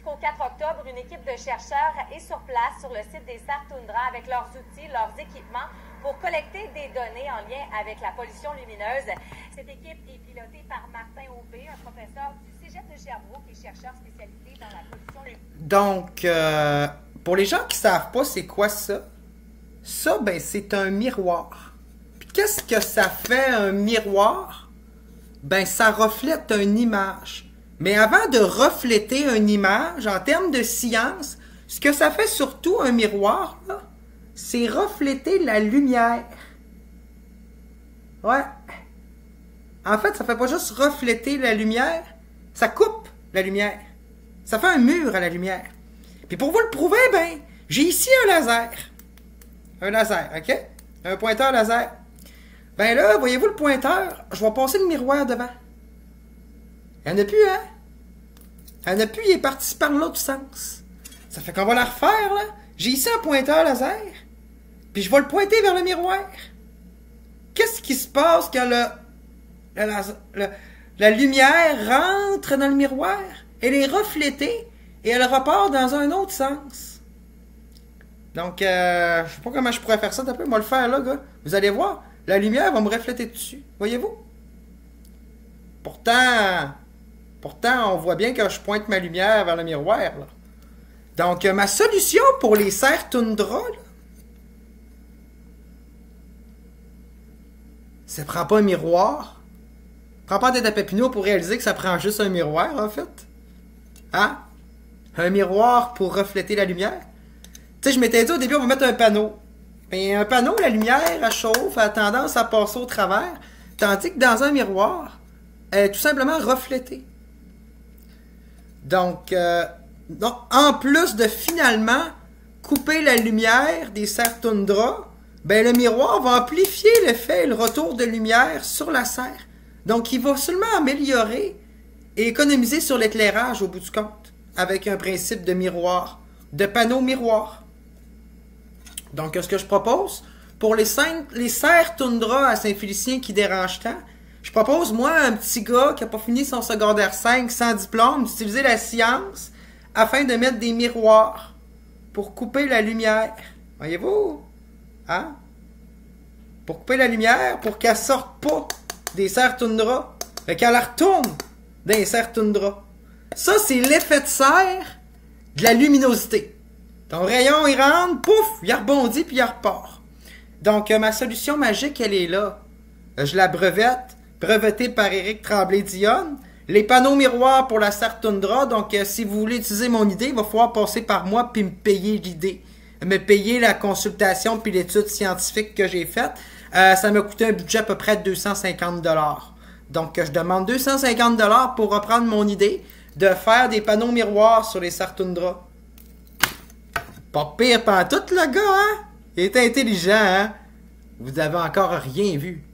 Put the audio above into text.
jusqu'au 4 octobre, une équipe de chercheurs est sur place sur le site des Serres Toundra avec leurs outils, leurs équipements pour collecter des données en lien avec la pollution lumineuse. Cette équipe est pilotée par Martin Aubé, un professeur du Cégep de Sherbrooke et chercheur spécialisé dans la pollution lumineuse. Donc, pour les gens qui ne savent pas c'est quoi ça, ben, c'est un miroir. Puis qu'est-ce que ça fait un miroir? Ben, ça reflète une image. Mais avant de refléter une image, en termes de science, ce que ça fait surtout un miroir, là, c'est refléter la lumière. Ouais. En fait, ça fait pas juste refléter la lumière, ça coupe la lumière. Ça fait un mur à la lumière. Puis pour vous le prouver, ben, j'ai ici un laser. Un laser, OK? Un pointeur laser. Ben là, voyez-vous le pointeur? Je vais passer le miroir devant. Il n'y en a plus, hein? Il n'y en a plus, il est parti par l'autre sens. Ça fait qu'on va la refaire, là. J'ai ici un pointeur laser, puis je vais le pointer vers le miroir. Qu'est-ce qui se passe quand la lumière rentre dans le miroir? Elle est reflétée et elle repart dans un autre sens. Donc, je sais pas comment je pourrais faire ça. D'un peu, moi le faire là, gars. Vous allez voir, la lumière va me refléter dessus. Voyez-vous? Pourtant, on voit bien que je pointe ma lumière vers le miroir, là. Donc, ma solution pour les Serres Toundra, là, ça prend pas un miroir. Prends pas tête à Papineau pour réaliser que ça prend juste un miroir, en fait. Hein? Un miroir pour refléter la lumière. Tu sais, je m'étais dit au début, on va mettre un panneau. Mais un panneau, la lumière, elle chauffe, elle a tendance à passer au travers. Tandis que dans un miroir, elle est tout simplement reflétée. Donc, en plus de finalement couper la lumière des Serres Toundra, ben le miroir va amplifier l'effet et le retour de lumière sur la serre. Donc, il va seulement améliorer et économiser sur l'éclairage au bout du compte, avec un principe de miroir, de panneau miroir. Donc, ce que je propose, pour les Serres Toundra à Saint-Félicien qui dérangent tant, je propose, moi, un petit gars qui n'a pas fini son secondaire 5 sans diplôme, d'utiliser la science afin de mettre des miroirs pour couper la lumière. Voyez-vous? Hein? Pour couper la lumière, pour qu'elle sorte pas des Serres Toundra. Fait qu'elle retourne dans les Serres Toundra. Ça, c'est l'effet de serre de la luminosité. Ton rayon, il rentre, pouf, il rebondit, puis il repart. Donc, ma solution magique, elle est là. Je la brevette, brevetée par Éric Tremblay-Dionne. Les panneaux miroirs pour la Serre Toundra. Donc, si vous voulez utiliser mon idée, il va falloir passer par moi puis me payer l'idée. Me payer la consultation puis l'étude scientifique que j'ai faite. Ça m'a coûté un budget à peu près de 250 $. Donc, je demande 250 $ pour reprendre mon idée de faire des panneaux miroirs sur les Serres Toundra. Pas pire pantoute, le gars, hein? Il est intelligent, hein? Vous avez encore rien vu.